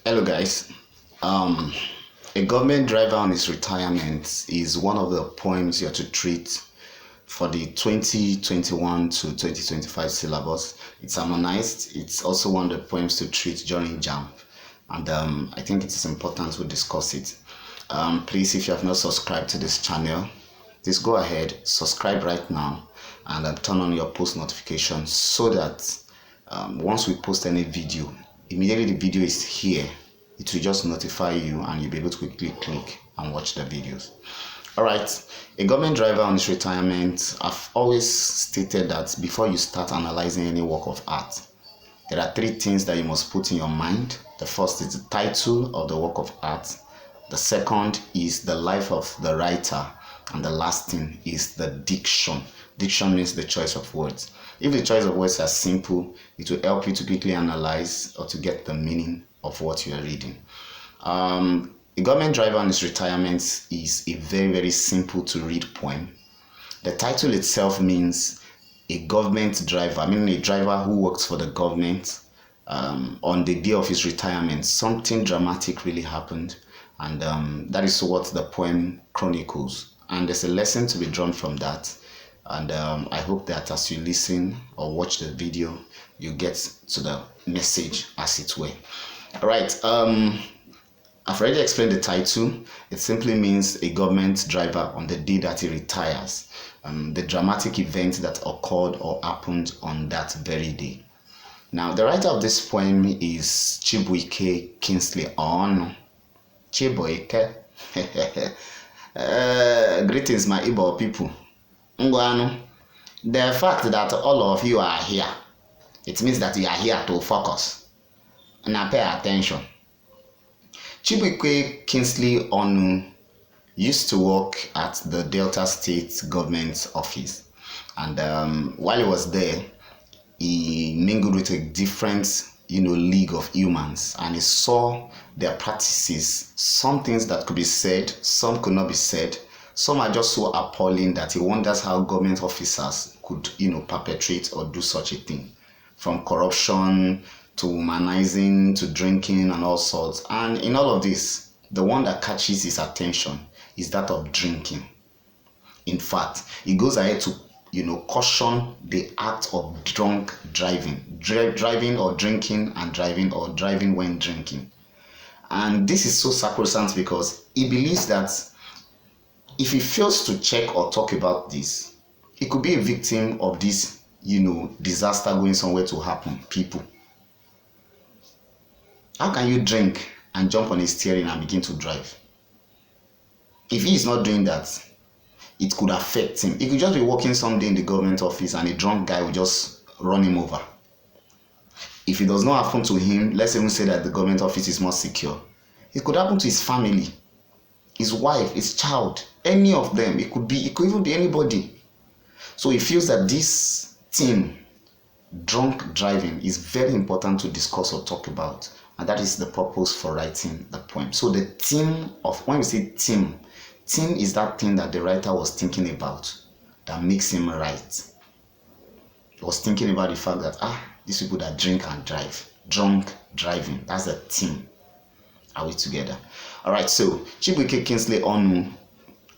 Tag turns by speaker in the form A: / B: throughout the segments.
A: Hello guys. Um, a government driver on his retirement is one of the poems you have to treat for the 2021 to 2025 syllabus. It's harmonized. It's also one of the poems to treat during JAMB. And I think it is important we discuss it. Please, if you have not subscribed to this channel, please go ahead, subscribe right now, and turn on your post notifications so that once we post any video, immediately the video is here, it will just notify you and you'll be able to quickly click and watch the videos. All right, a government driver on his retirement, I've always stated that before you start analyzing any work of art, there are three things that you must put in your mind. The first is the title of the work of art. The second is the life of the writer. And the last thing is the diction. Diction means the choice of words. If the choice of words are simple, it will help you to quickly analyze or to get the meaning of what you are reading. A government driver on his retirement is a very, very simple to read poem. The title itself means a government driver, meaning a driver who works for the government. On the day of his retirement, something dramatic really happened, and that is what the poem chronicles. And there's a lesson to be drawn from that. And I hope that as you listen or watch the video, you get to the message as it were. All right. I've already explained the title. It simply means a government driver on the day that he retires. The dramatic event that occurred or happened on that very day. Now, the writer of this poem is Chibuike Kingsley Onu. Chibuike. Greetings, my Igbo people. Ngwanu. The fact that all of you are here, it means that you are here to focus. Now pay attention. Chibuike Kingsley Onu used to work at the Delta State government office, and while he was there, he mingled with a different, league of humans, and he saw their practices. Some things that could be said, some could not be said. Some are just so appalling that he wonders how government officers could, perpetrate or do such a thing, from corruption to humanizing to drinking and all sorts. And in all of this, the one that catches his attention is that of drinking. In fact, he goes ahead to caution the act of drunk driving, driving or drinking, and driving or driving when drinking. And this is so sacrosanct because he believes that if he fails to check or talk about this, he could be a victim of this, disaster going somewhere to happen. People, how can you drink and jump on a steering and begin to drive? If he is not doing that, it could affect him. He could just be working someday in the government office and a drunk guy will just run him over. If it does not happen to him, let's even say that the government office is more secure. It could happen to his family, his wife, his child, any of them. It could even be anybody. So he feels that this thing, drunk driving, is very important to discuss or talk about. And that is the purpose for writing the poem. So the theme of, when we say theme is that thing that the writer was thinking about that makes him write. He was thinking about the fact that, these people that drink and drive, drunk driving, that's the theme. Are we together? All right, so Chibuike Kingsley Onu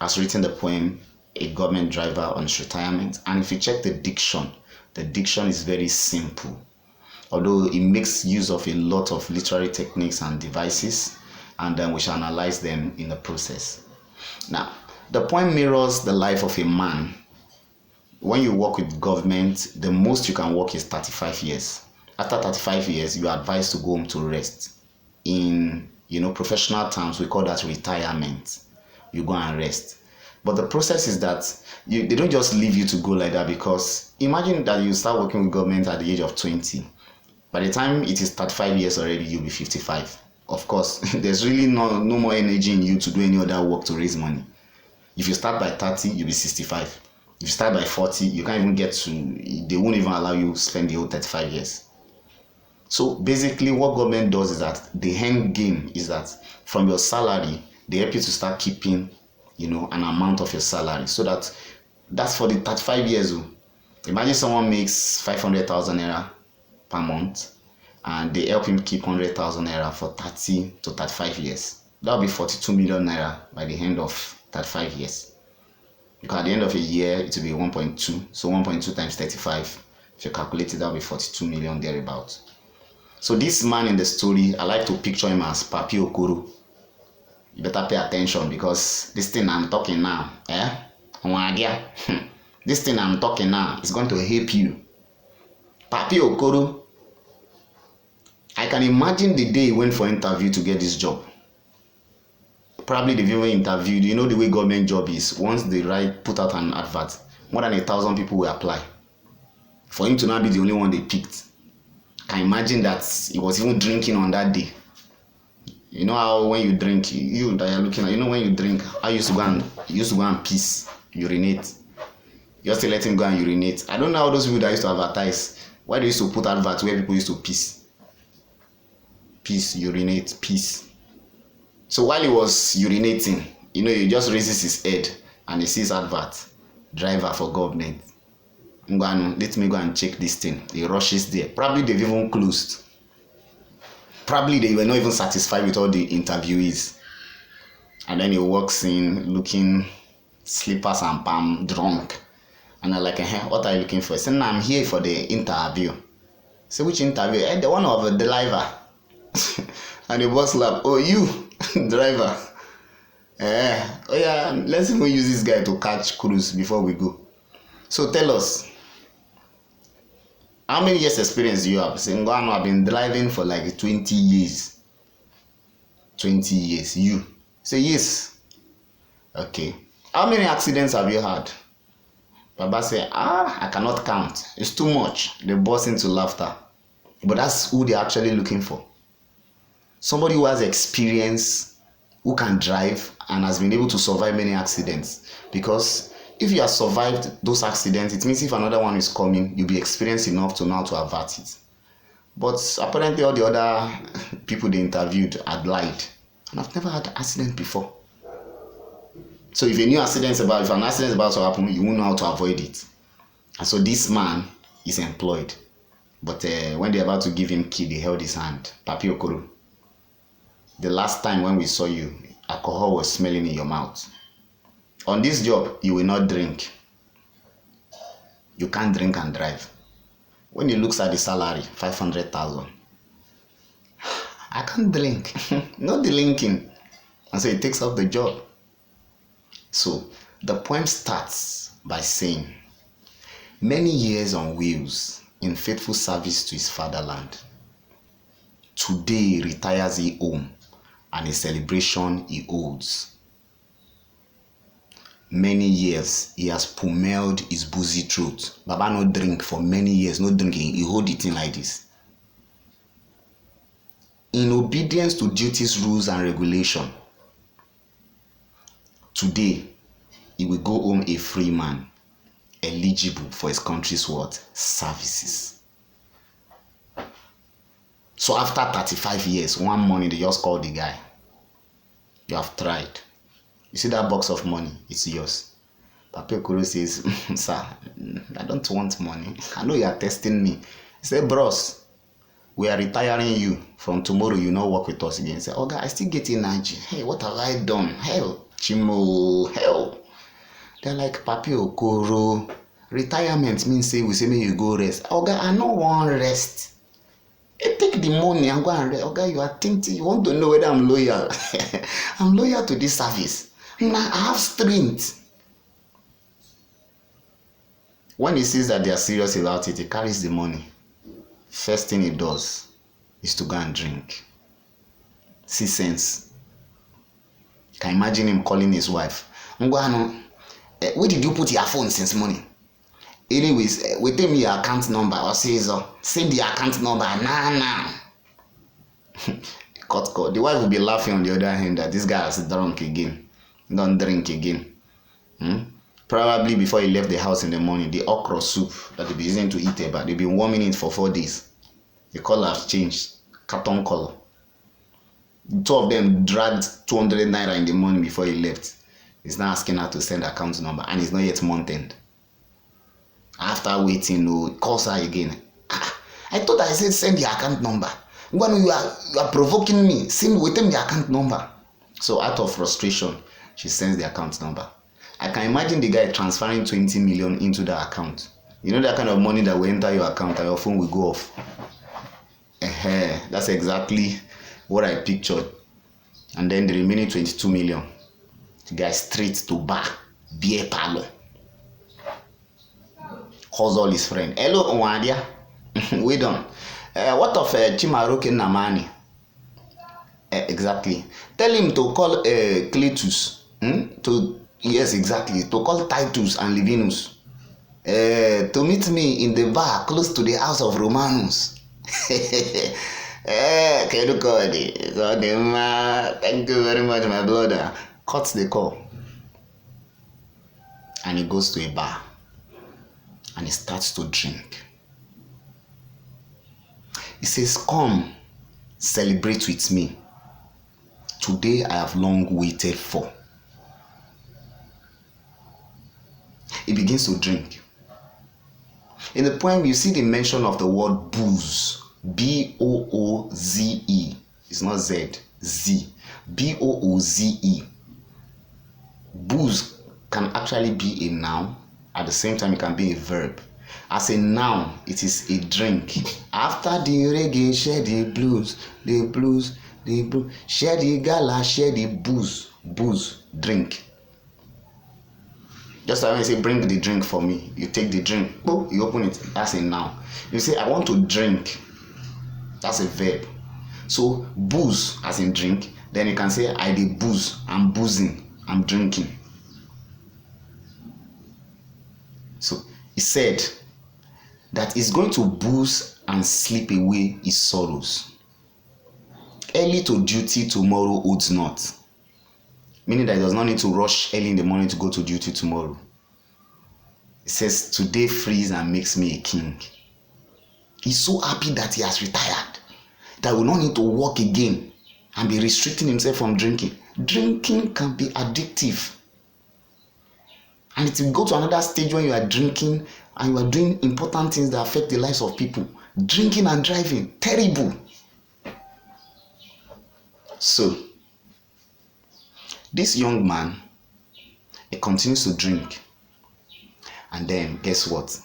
A: has written the poem, A Government Driver on His Retirement. And if you check the diction is very simple. Although it makes use of a lot of literary techniques and devices, and then we shall analyze them in the process. Now, the poem mirrors the life of a man. When you work with government, the most you can work is 35 years. After 35 years, you are advised to go home to rest. In professional terms, we call that retirement. You go and rest. But the process is that they don't just leave you to go like that, because imagine that you start working with government at the age of 20. By the time it is 35 years already, you'll be 55. Of course, there's really no more energy in you to do any other work to raise money. If you start by 30, you'll be 65. If you start by 40, you can't even get to, they won't even allow you to spend the whole 35 years. So basically what government does is that the end game is that from your salary, they help you to start keeping, an amount of your salary. So that's for the 35 years. Imagine someone makes 500,000 naira per month, and they help him keep 100,000 naira for 30 to 35 years. That will be 42 million naira by the end of 35 years. Because at the end of a year, it will be 1.2. So 1.2 times 35, if you calculate it, that will be 42 million thereabouts. So this man in the story, I like to picture him as Papi Okoro. You better pay attention because this thing I'm talking now, this thing I'm talking now is going to help you. Papi Okoro, I can imagine the day he went for interview to get this job. Probably the even interviewed, you know the way government job is. Once they put out an advert, more than 1,000 people will apply. For him to not be the only one they picked. I can imagine that he was even drinking on that day. You know how when you drink, you that you're looking at, you know when you drink, I used to go and piss, urinate. You just to let him go and urinate. I don't know how those people that used to advertise, why they used to put adverts where people used to piss. Piss, urinate, piss. So while he was urinating, you know, he just raises his head and he sees advert, driver for government. Let me go and check this thing. He rushes there. Probably they've even closed. Probably they were not even satisfied with all the interviewees. And then he walks in looking slippers and palm, drunk. And I'm like, what are you looking for? He said, no, I'm here for the interview. So which interview? The one of the driver. And the boss laughed, oh, you, driver. Oh yeah, let's even use this guy to catch cruise before we go. So tell us, how many years experience do you have? Saying, I've been driving for like 20 years. 20 years. You say yes. Okay. How many accidents have you had? Baba say, I cannot count. It's too much. They burst into laughter. But that's who they're actually looking for. Somebody who has experience, who can drive and has been able to survive many accidents. Because if you have survived those accidents, it means if another one is coming, you'll be experienced enough to know how to avert it. But apparently all the other people they interviewed had lied. And I've never had an accident before. So if an accident is about to happen, you won't know how to avoid it. And so this man is employed. But when they're about to give him key, they held his hand. Papi Okoro, the last time when we saw you, alcohol was smelling in your mouth. On this job, you will not drink. You can't drink and drive. When he looks at the salary, 500,000. I can't drink. Not drinking. And so he takes up the job. So the poem starts by saying, many years on wheels in faithful service to his fatherland. Today retires he home and a celebration he holds. Many years he has pommeled his boozy throat. Baba no drink for many years, no drinking. He hold it in like this. In obedience to duties, rules, and regulation, today he will go home a free man, eligible for his country's what? Services. So after 35 years, one morning they just called the guy. You have tried. You see that box of money? It's yours. Papi Okoro says, sir, I don't want money. I know you are testing me. He said, bros, we are retiring you. From tomorrow, you not work with us again. He said, oh God, I still get energy. Hey, what have I done? Hell, Chimo, hell. They're like, Papi Okoro, retirement means say we say me you go rest. Oh God, I don't want rest. You take the money and go and rest. Oh God, you are thinking, you want to know whether I'm loyal. I'm loyal to this service. Now I have strength. When he sees that they are serious about it, he carries the money. First thing he does is to go and drink. See sense. Can imagine him calling his wife. Ngwano, where did you put your phone since morning? Anyways, within me your account number or send the account number now. Cut. The wife will be laughing on the other hand that this guy has drunk again. Don't drink again. Probably before he left the house in the morning, the okra soup that they'll be using to eat about, they've been warming it for 4 days. The color has changed, carton color. The two of them dragged 200 naira in the morning before he left. He's now asking her to send account number and it's not yet month end. After waiting, he calls her again. I thought I said send your account number. When you are provoking me, within the account number. So out of frustration, she sends the account number. I can imagine the guy transferring 20 million into the account. You know that kind of money that will enter your account and your phone will go off. That's exactly what I pictured. And then the remaining 22 million, the guy straight to bar, beer parlor. Calls all his friend. Hello, Onwadia. We done. What of Chimaroke Namani? Exactly. Tell him to call Cletus. Yes, exactly. To call Titus and Livinus. To meet me in the bar close to the house of Romanus. Thank you very much, my brother. Cuts the call. And he goes to a bar. And he starts to drink. He says, come, celebrate with me. Today I have long waited for. He begins to drink. In the poem, you see the mention of the word booze. B-O-O-Z-E. It's not Z. Z. B-O-O-Z-E. Booze can actually be a noun. At the same time, it can be a verb. As a noun, it is a drink. After the reggae, share the blues, the blues, the blues. Share the gala, share the booze, booze, drink. Just like when you say, bring the drink for me. You take the drink, oh, you open it. That's a noun. You say, I want to drink. That's a verb. So, booze, as in drink. Then you can say, I did booze. I'm boozing. I'm drinking. So, he said that he's going to booze and sleep away his sorrows. Early to duty, tomorrow odds not. Meaning that he does not need to rush early in the morning to go to duty tomorrow. He says, today frees and makes me a king. He's so happy that he has retired, that he will not need to work again and be restricting himself from drinking. Drinking can be addictive. And it will go to another stage when you are drinking and you are doing important things that affect the lives of people. Drinking and driving, terrible. So, this young man, he continues to drink. And then, guess what?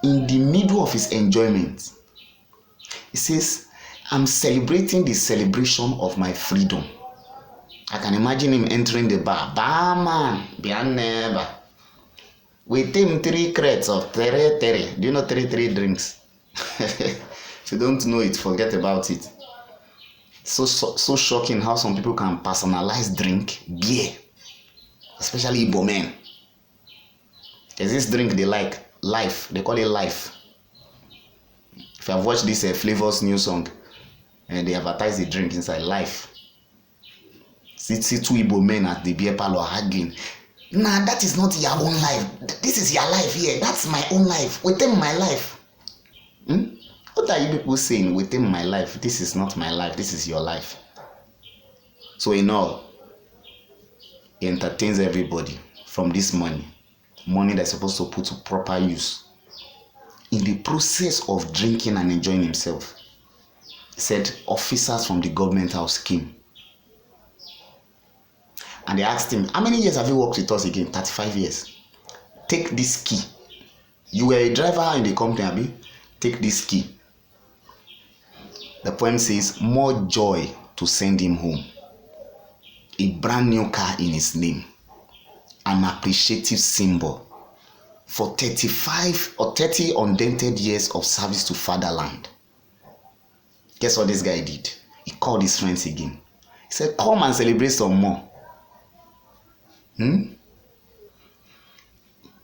A: In the middle of his enjoyment, he says, I'm celebrating the celebration of my freedom. I can imagine him entering the bar. Barman, behind neighbor. With him 3 crates of tere tere. Do you know tere drinks? If you don't know it, forget about it. So shocking how some people can personalize drink, beer, especially Igbo men. There's this drink they like, Life. They call it Life. If you have watched this Flavor's new song, and they advertise the drink inside, Life. See 2 Igbo men at the beer parlor haggling. Nah, that is not your own life. This is your life here. That's my own life. Within my life. What are you people saying? Within my life. This is not my life. This is your life. So in all, he entertains everybody from this money. Money that's supposed to put to proper use. In the process of drinking and enjoying himself, he said officers from the government house came. And they asked him, how many years have you worked with us again? 35 years. Take this key. You were a driver in the company, Abi. Take this key. The poem says, more joy to send him home. A brand new car in his name. An appreciative symbol for 35 or 30 undented years of service to fatherland. Guess what this guy did? He called his friends again. He said, come and celebrate some more.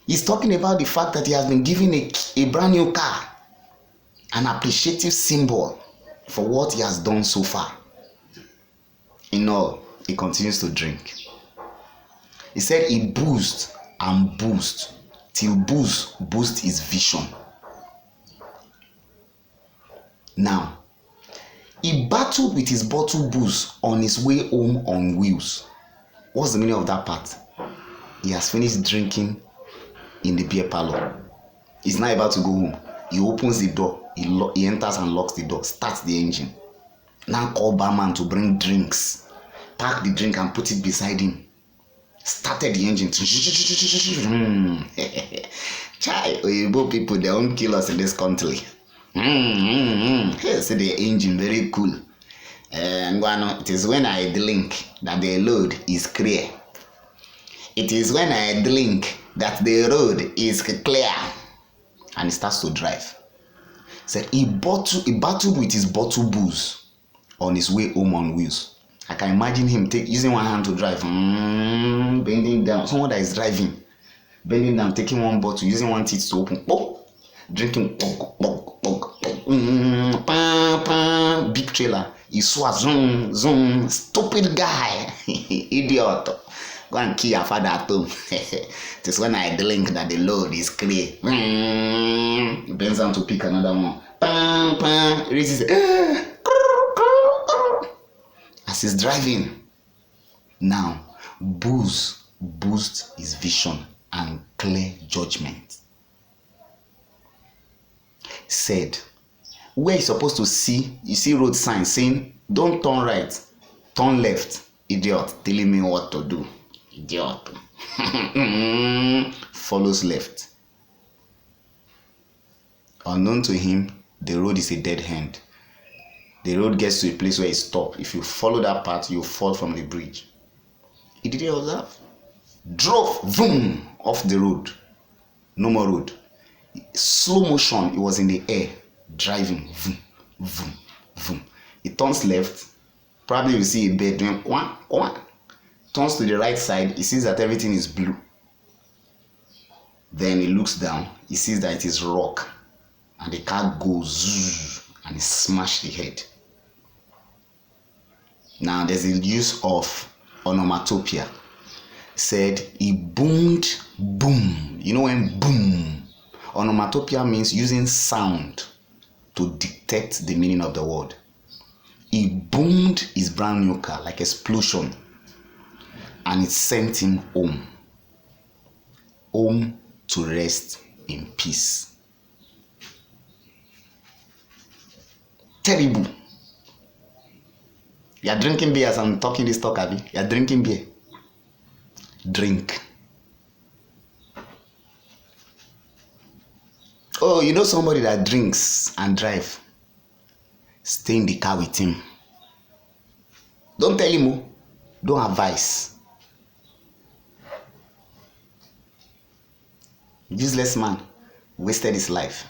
A: He's talking about the fact that he has been given a brand new car. An appreciative symbol for what he has done so far. In all, he continues to drink. He said he boozed and boozed till booze boozed his vision. Now, he battled with his bottle booze on his way home on wheels. What's the meaning of that part? He has finished drinking in the beer parlor. He's now about to go home. He opens the door. He enters and locks the door, starts the engine. Now call barman to bring drinks. Pack the drink and put it beside him. Started the engine. Chai, Oyibo people, they won't kill us in this country. Hey, see the engine, very cool. It is when I blink that the load is clear. It is when I blink that the road is clear. And he starts to drive. Said he battled with his bottle booze on his way home on wheels. I can imagine him using one hand to drive, bending down. Someone that is driving, bending down, taking one bottle, using one teeth to open, drinking, big trailer. He swore, zoom, zoom, stupid guy, idiot. Go and kill your father at home. It is when I blink that the load is clear. He bends down to pick another one. Raises as he's driving. Now, booze boosts his vision and clear judgment. Said, where you're supposed to see, you see road signs saying, don't turn right, turn left. Idiot, telling me what to do. Idiot. Follows left. Unknown to him, the road is a dead end. The road gets to a place where it stops. If you follow that path, you fall from the bridge. He didn't observe. Drove, boom, off the road. No more road. Slow motion, it was in the air, driving, vroom, vroom, vroom. He turns left. Probably you see a bird doing quack, quack. Turns to the right side, he sees that everything is blue. Then he looks down, he sees that it is rock. And the car goes zzz, and he smashed the head. Now there's the use of onomatopoeia. Said he boomed, boom. You know when boom? Onomatopoeia means using sound to detect the meaning of the word. He boomed his brand new car like explosion. And it sent him home. Home to rest in peace. Terrible. You are drinking beer as I'm talking this talk, Abby. You are drinking beer. Drink. Oh, you know somebody that drinks and drive. Stay in the car with him. Don't tell him. Don't advise. Useless man wasted his life.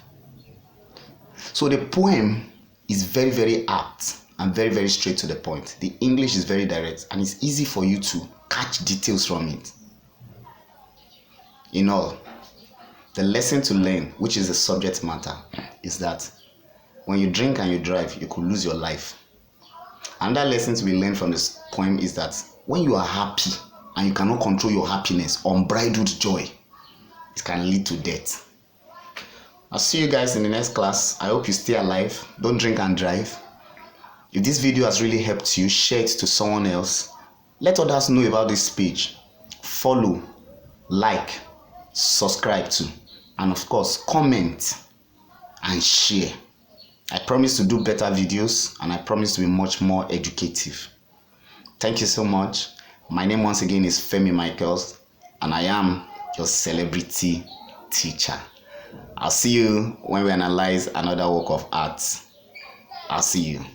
A: So the poem is very, very apt and very, very straight to the point. The English is very direct and it's easy for you to catch details from it. In all, the lesson to learn, which is the subject matter, is that when you drink and you drive, you could lose your life. Another lesson to be learned from this poem is that when you are happy and you cannot control your happiness, unbridled joy, it can lead to death. I'll see you guys in the next class. I hope you stay alive. Don't drink and drive. If this video has really helped you, share it to someone else. Let others know about this page. Follow, like, subscribe to, and of course, comment and share. I promise to do better videos and I promise to be much more educative. Thank you so much. My name once again is Femi Michaels and I am your celebrity teacher. I'll see you when we analyze another work of art. I'll see you.